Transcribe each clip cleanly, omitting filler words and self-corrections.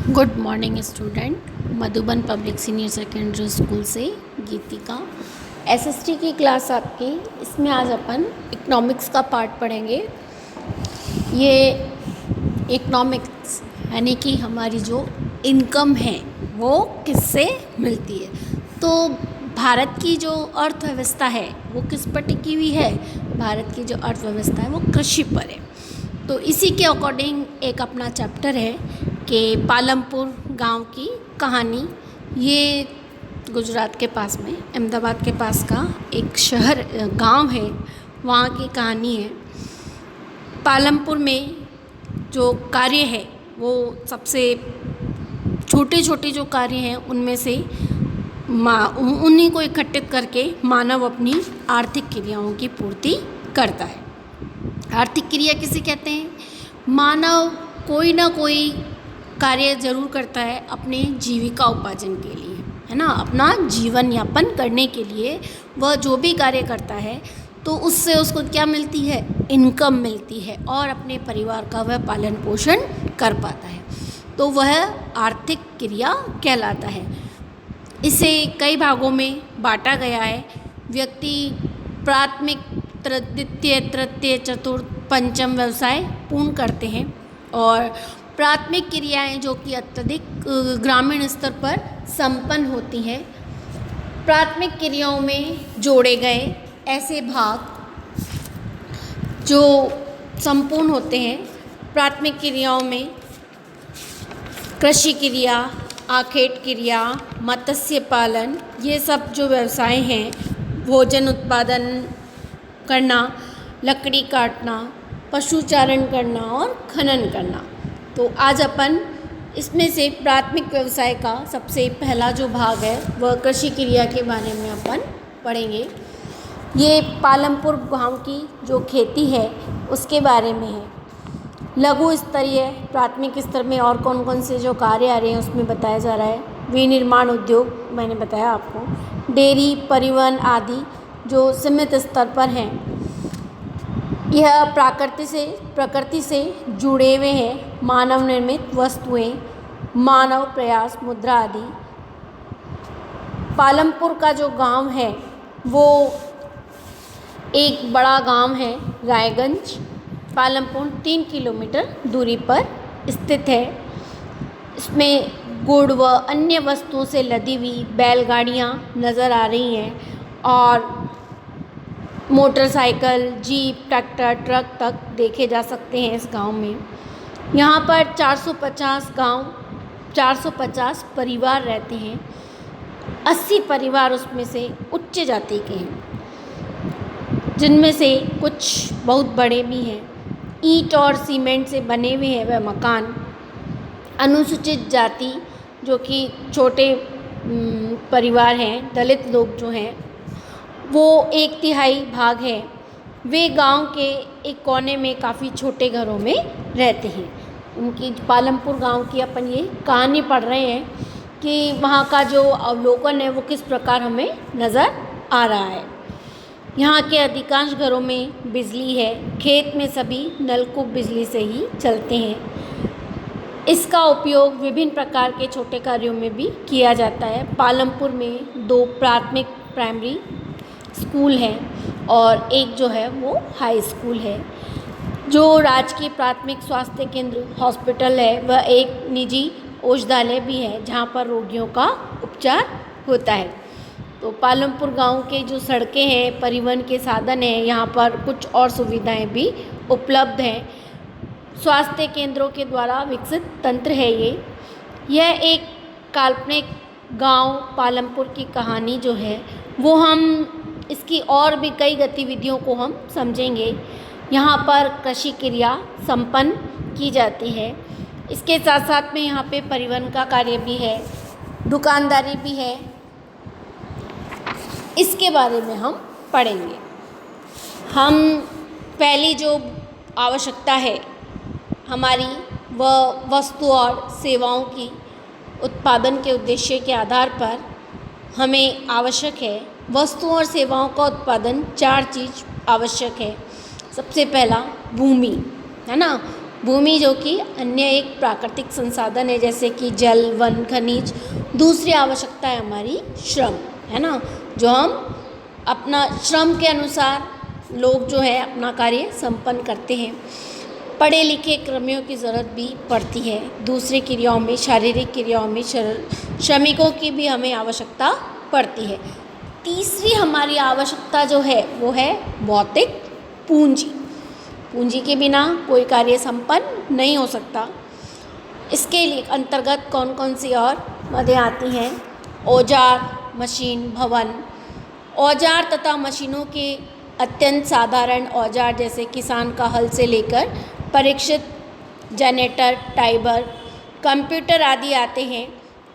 Good morning student. Madhuban public senior secondary school से गीतिका। SST की class आपकी। इसमें आज अपन इकोनॉमिक्स का पार्ट पढ़ेंगे। ये इकोनॉमिक्स यानी कि हमारी जो इनकम है वो किससे मिलती है। तो भारत की जो अर्थव्यवस्था है वो किस पर टिकी हुई है। भारत की जो अर्थव्यवस्था है वो कृषि पर है। तो इसी के अकॉर्डिंग एक अपना चैप्टर है कि पालमपुर गांव की कहानी। ये गुजरात के पास में अहमदाबाद के पास का एक शहर गांव है, वहाँ की कहानी है। पालमपुर में जो कार्य है वो सबसे छोटे छोटे जो कार्य हैं उनमें से उन्हीं को इकट्ठित करके मानव अपनी आर्थिक क्रियाओं की पूर्ति करता है। आर्थिक क्रिया किसे कहते हैं। मानव कोई ना कोई कार्य जरूर करता है अपने जीविका उपार्जन के लिए, है ना। अपना जीवन यापन करने के लिए वह जो भी कार्य करता है तो उससे उसको क्या मिलती है, इनकम मिलती है और अपने परिवार का वह पालन पोषण कर पाता है। तो वह आर्थिक क्रिया कहलाता है। इसे कई भागों में बांटा गया है। व्यक्ति प्राथमिक, द्वितीय, तृतीय, चतुर्थ, पंचम व्यवसाय पूर्ण करते हैं और प्राथमिक क्रियाएं जो कि अत्यधिक ग्रामीण स्तर पर संपन्न होती हैं। प्राथमिक क्रियाओं में जोड़े गए ऐसे भाग जो संपूर्ण होते हैं। प्राथमिक क्रियाओं में कृषि क्रिया, आखेट क्रिया, मत्स्य पालन, ये सब जो व्यवसाय हैं, भोजन उत्पादन करना, लकड़ी काटना, पशुचारण करना और खनन करना। तो आज अपन इसमें से प्राथमिक व्यवसाय का सबसे पहला जो भाग है वह कृषि क्रिया के बारे में अपन पढ़ेंगे। ये पालमपुर गांव की जो खेती है उसके बारे में है। लघु स्तरीय प्राथमिक स्तर में और कौन कौन से जो कार्य आ रहे हैं उसमें बताया जा रहा है। विनिर्माण उद्योग मैंने बताया आपको, डेयरी, परिवहन आदि जो सीमित स्तर पर हैं। यह प्रकृति से जुड़े हुए हैं। मानव निर्मित वस्तुएं, मानव प्रयास, मुद्रा आदि। पालमपुर का जो गांव है वो एक बड़ा गांव है, रायगंज। पालमपुर 3 किलोमीटर दूरी पर स्थित है। इसमें गुड़ व अन्य वस्तुओं से लदी हुई बैलगाड़ियाँ नज़र आ रही हैं और मोटरसाइकिल, जीप, ट्रैक्टर, ट्रक तक देखे जा सकते हैं इस गांव में। यहाँ पर 450 परिवार रहते हैं। 80 परिवार उसमें से उच्च जाति के हैं, जिनमें से कुछ बहुत बड़े भी हैं। ईंट और सीमेंट से बने हुए हैं वह मकान। अनुसूचित जाति जो कि छोटे परिवार हैं, दलित लोग जो हैं वो 1/3 भाग है। वे गांव के एक कोने में काफ़ी छोटे घरों में रहते हैं। उनकी पालमपुर गांव की अपन ये कहानी पढ़ रहे हैं कि वहाँ का जो अवलोकन है वो किस प्रकार हमें नज़र आ रहा है। यहाँ के अधिकांश घरों में बिजली है। खेत में सभी नलकूप बिजली से ही चलते हैं। इसका उपयोग विभिन्न प्रकार के छोटे कार्यों में भी किया जाता है। पालमपुर में 2 प्राथमिक प्राइमरी स्कूल है और एक जो है वो हाई स्कूल है। जो राजकीय प्राथमिक स्वास्थ्य केंद्र हॉस्पिटल है वह एक निजी औषधालय भी है जहाँ पर रोगियों का उपचार होता है। तो पालमपुर गांव के जो सड़कें हैं, परिवहन के साधन हैं, यहाँ पर कुछ और सुविधाएं भी उपलब्ध हैं। स्वास्थ्य केंद्रों के द्वारा विकसित तंत्र है ये। यह एक काल्पनिक गांव पालमपुर की कहानी जो है वो हम इसकी और भी कई गतिविधियों को हम समझेंगे। यहाँ पर कृषि क्रिया संपन्न की जाती है। इसके साथ साथ में यहाँ पे परिवहन का कार्य भी है, दुकानदारी भी है। इसके बारे में हम पढ़ेंगे। हम पहली जो आवश्यकता है हमारी वह वस्तु और सेवाओं की उत्पादन के उद्देश्य के आधार पर हमें आवश्यक है। वस्तुओं और सेवाओं का उत्पादन 4 चीज़ आवश्यक है। सबसे पहला भूमि, है ना। भूमि जो कि अन्य एक प्राकृतिक संसाधन है, जैसे कि जल, वन, खनिज। दूसरी आवश्यकता है हमारी श्रम, है ना, जो हम अपना श्रम के अनुसार लोग जो है अपना कार्य संपन्न करते हैं। पढ़े लिखे कर्मियों की ज़रूरत भी पड़ती है। दूसरी क्रियाओं में, शारीरिक क्रियाओं में श्रमिकों की भी हमें आवश्यकता पड़ती है। तीसरी हमारी आवश्यकता जो है वो है भौतिक पूंजी। पूंजी के बिना कोई कार्य संपन्न नहीं हो सकता। इसके लिए अंतर्गत कौन कौन सी और मदें आती हैं? औजार, मशीन, भवन। औजार तथा मशीनों के अत्यंत साधारण औजार जैसे किसान का हल से लेकर परीक्षित जनरेटर, टाइबर, कंप्यूटर आदि आते हैं।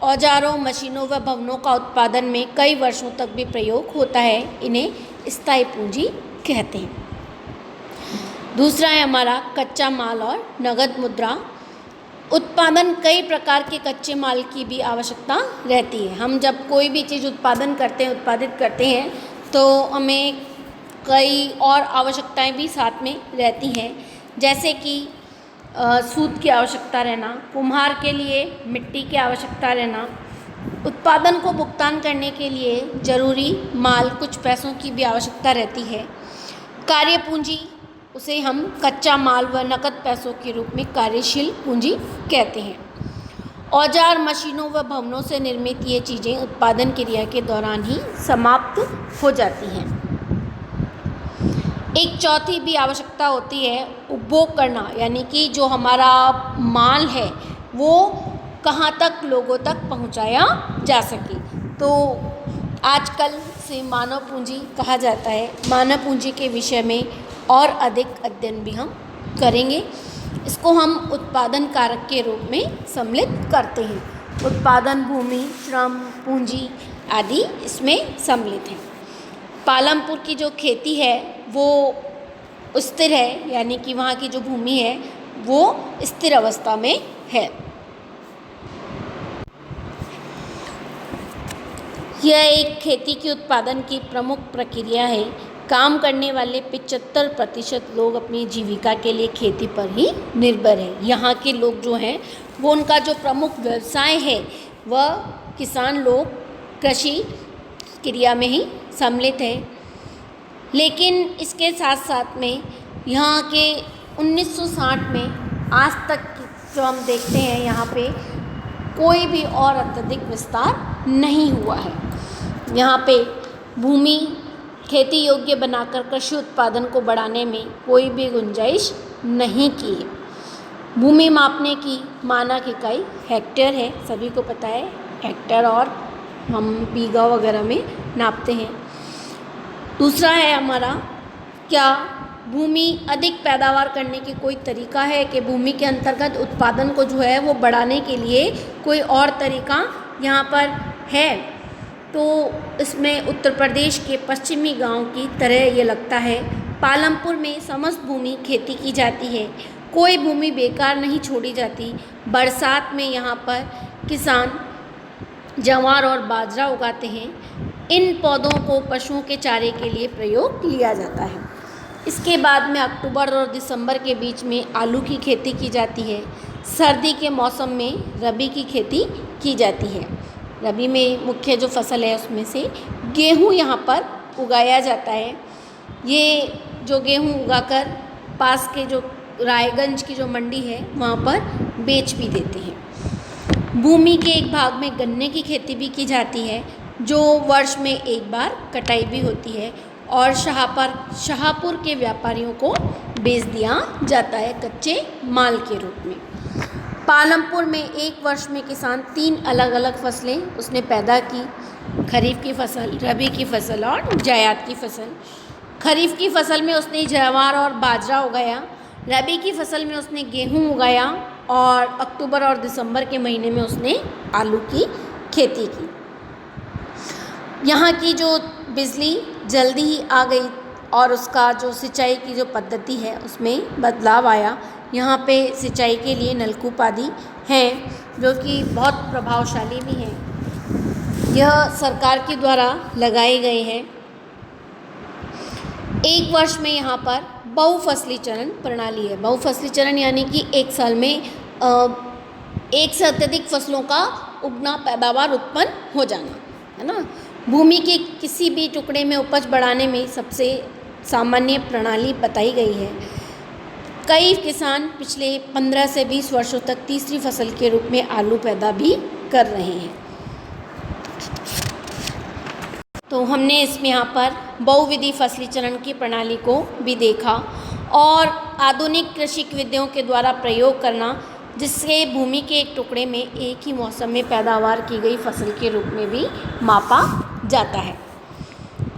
औजारों, मशीनों व भवनों का उत्पादन में कई वर्षों तक भी प्रयोग होता है। इन्हें स्थायी पूंजी कहते हैं। दूसरा है हमारा कच्चा माल और नगद मुद्रा। उत्पादन, कई प्रकार के कच्चे माल की भी आवश्यकता रहती है। हम जब कोई भी चीज़ उत्पादित करते हैं तो हमें कई और आवश्यकताएं भी साथ में रहती हैं, जैसे कि सूत की आवश्यकता रहना, कुम्हार के लिए मिट्टी की आवश्यकता रहना। उत्पादन को भुगतान करने के लिए जरूरी माल, कुछ पैसों की भी आवश्यकता रहती है। कार्य पूंजी, उसे हम कच्चा माल व नकद पैसों के रूप में कार्यशील पूंजी कहते हैं। औजार, मशीनों व भवनों से निर्मित ये चीज़ें उत्पादन क्रिया के दौरान ही समाप्त हो जाती हैं। एक चौथी भी आवश्यकता होती है उपभोग करना, यानी कि जो हमारा माल है वो कहाँ तक लोगों तक पहुँचाया जा सके। तो आजकल से मानव पूंजी कहा जाता है। मानव पूंजी के विषय में और अधिक अध्ययन भी हम करेंगे। इसको हम उत्पादन कारक के रूप में सम्मिलित करते हैं। उत्पादन, भूमि, श्रम, पूंजी आदि इसमें सम्मिलित हैं। पालमपुर की जो खेती है वो स्थिर है, यानी कि वहाँ की जो भूमि है वो स्थिर अवस्था में है। यह एक खेती के उत्पादन की प्रमुख प्रक्रिया है। काम करने वाले 75% लोग अपनी जीविका के लिए खेती पर ही निर्भर है। यहाँ के लोग जो हैं वो, उनका जो प्रमुख व्यवसाय है वह किसान लोग कृषि क्रिया में ही सम्मिलित है। लेकिन इसके साथ साथ में यहाँ के 1960 में आज तक जो हम देखते हैं यहाँ पे कोई भी और अत्यधिक विस्तार नहीं हुआ है। यहाँ पे भूमि खेती योग्य बनाकर कृषि उत्पादन को बढ़ाने में कोई भी गुंजाइश नहीं की है। भूमि मापने की मानक इकाई हेक्टेयर है, सभी को पता है हेक्टेयर, और हम बीघा वगैरह में नापते हैं। दूसरा है हमारा, क्या भूमि अधिक पैदावार करने की कोई तरीका है कि भूमि के अंतर्गत उत्पादन को जो है वो बढ़ाने के लिए कोई और तरीका यहाँ पर है? तो इसमें उत्तर प्रदेश के पश्चिमी गांव की तरह ये लगता है। पालमपुर में समस्त भूमि खेती की जाती है, कोई भूमि बेकार नहीं छोड़ी जाती। बरसात में यहाँ पर किसान ज्वार और बाजरा उगाते हैं। इन पौधों को पशुओं के चारे के लिए प्रयोग लिया जाता है। इसके बाद में अक्टूबर और दिसंबर के बीच में आलू की खेती की जाती है। सर्दी के मौसम में रबी की खेती की जाती है। रबी में मुख्य जो फसल है उसमें से गेहूँ यहाँ पर उगाया जाता है। ये जो गेहूँ उगाकर पास के जो रायगंज की जो मंडी है वहाँ पर बेच भी देते हैं। भूमि के एक भाग में गन्ने की खेती भी की जाती है, जो वर्ष में एक बार कटाई भी होती है और शाहपुर के व्यापारियों को बेच दिया जाता है कच्चे माल के रूप में। पालमपुर में एक वर्ष में किसान 3 अलग अलग फसलें उसने पैदा की, खरीफ की फसल, रबी की फसल और जायद की फसल। खरीफ की फसल में उसने ज्वार और बाजरा उगाया, रबी की फसल में उसने गेहूं उगाया और अक्टूबर और दिसंबर के महीने में उसने आलू की खेती की। यहाँ की जो बिजली जल्दी ही आ गई और उसका जो सिंचाई की जो पद्धति है उसमें बदलाव आया। यहाँ पे सिंचाई के लिए नलकूप आदि हैं जो कि बहुत प्रभावशाली भी हैं। यह सरकार के द्वारा लगाए गए हैं। एक वर्ष में यहाँ पर बहुफसली चरण प्रणाली है। बहुफसली चरण यानी कि एक साल में एक से अत्यधिक फसलों का उगना, पैदावार उत्पन्न हो जाना, है ना। भूमि के किसी भी टुकड़े में उपज बढ़ाने में सबसे सामान्य प्रणाली बताई गई है। कई किसान पिछले 15 से 20 वर्षों तक तीसरी फसल के रूप में आलू पैदा भी कर रहे हैं। तो हमने इसमें यहाँ पर बहुविधि फसली चरण की प्रणाली को भी देखा और आधुनिक कृषि विधियों के द्वारा प्रयोग करना, जिससे भूमि के एक टुकड़े में एक ही मौसम में पैदावार की गई फसल के रूप में भी मापा जाता है।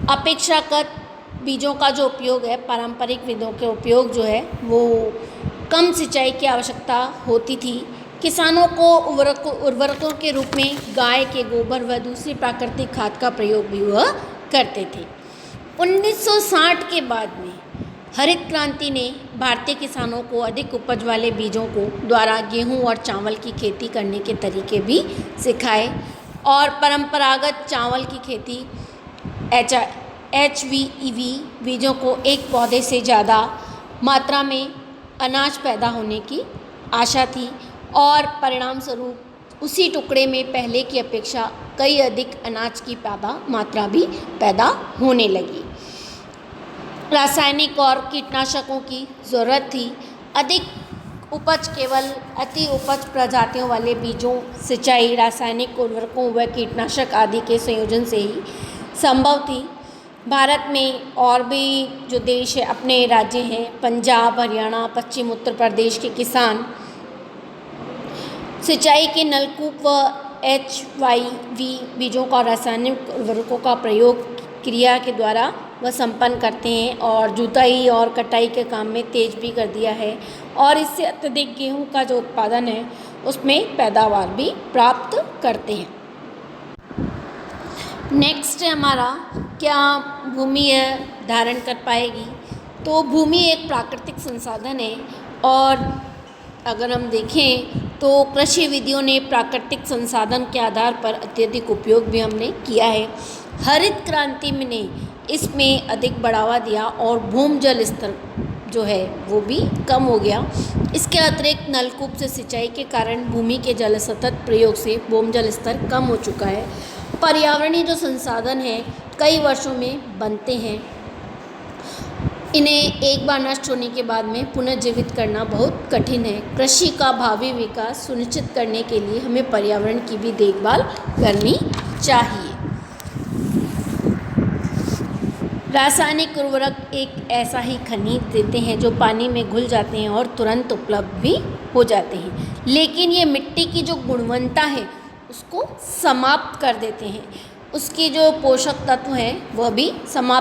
अपेक्षाकृत बीजों का जो उपयोग है, पारंपरिक विधियों के उपयोग जो है वो कम सिंचाई की आवश्यकता होती थी। किसानों को उर्वरकों के रूप में गाय के गोबर व दूसरी प्राकृतिक खाद का प्रयोग भी वह करते थे। 1960 के बाद में हरित क्रांति ने भारतीय किसानों को अधिक उपज वाले बीजों को द्वारा गेहूं और चावल की खेती करने के तरीके भी सिखाए और परंपरागत चावल की खेती HVEV बीजों को एक पौधे से ज़्यादा मात्रा में अनाज पैदा होने की आशा थी और परिणाम स्वरूप उसी टुकड़े में पहले की अपेक्षा कई अधिक अनाज की मात्रा भी पैदा होने लगी। रासायनिक और कीटनाशकों की ज़रूरत थी। अधिक उपज केवल अति उपज प्रजातियों वाले बीजों, सिंचाई, रासायनिक उर्वरकों व कीटनाशक आदि के संयोजन से ही संभव थी। भारत में और भी जो देश है, अपने राज्य हैं, पंजाब, हरियाणा, पश्चिम उत्तर प्रदेश के किसान सिंचाई के नलकूप व HYV बीजों का रासायनिक उर्वरकों का प्रयोग क्रिया के द्वारा वह संपन्न करते हैं और जुताई और कटाई के काम में तेज भी कर दिया है और इससे अत्यधिक गेहूं का जो उत्पादन है उसमें पैदावार भी प्राप्त करते हैं। नेक्स्ट है हमारा, क्या भूमि यह धारण कर पाएगी? तो भूमि एक प्राकृतिक संसाधन है और अगर हम देखें तो कृषि विधियों ने प्राकृतिक संसाधन के आधार पर अत्यधिक उपयोग भी हमने किया है। हरित क्रांति ने इसमें अधिक बढ़ावा दिया और भूमजल स्तर जो है वो भी कम हो गया। इसके अतिरिक्त नलकूप से सिंचाई के कारण भूमि के जल सतत प्रयोग से भूमजल स्तर कम हो चुका है। पर्यावरणीय जो संसाधन है कई वर्षों में बनते हैं, इन्हें एक बार नष्ट होने के बाद में पुनर्जीवित करना बहुत कठिन है। कृषि का भावी विकास सुनिश्चित करने के लिए हमें पर्यावरण की भी देखभाल करनी चाहिए। रासायनिक उर्वरक एक ऐसा ही खनिज देते हैं जो पानी में घुल जाते हैं और तुरंत उपलब्ध भी हो जाते हैं, लेकिन ये मिट्टी की जो गुणवत्ता है उसको समाप्त कर देते हैं, उसकी जो पोषक तत्व हैं वह भी समाप्त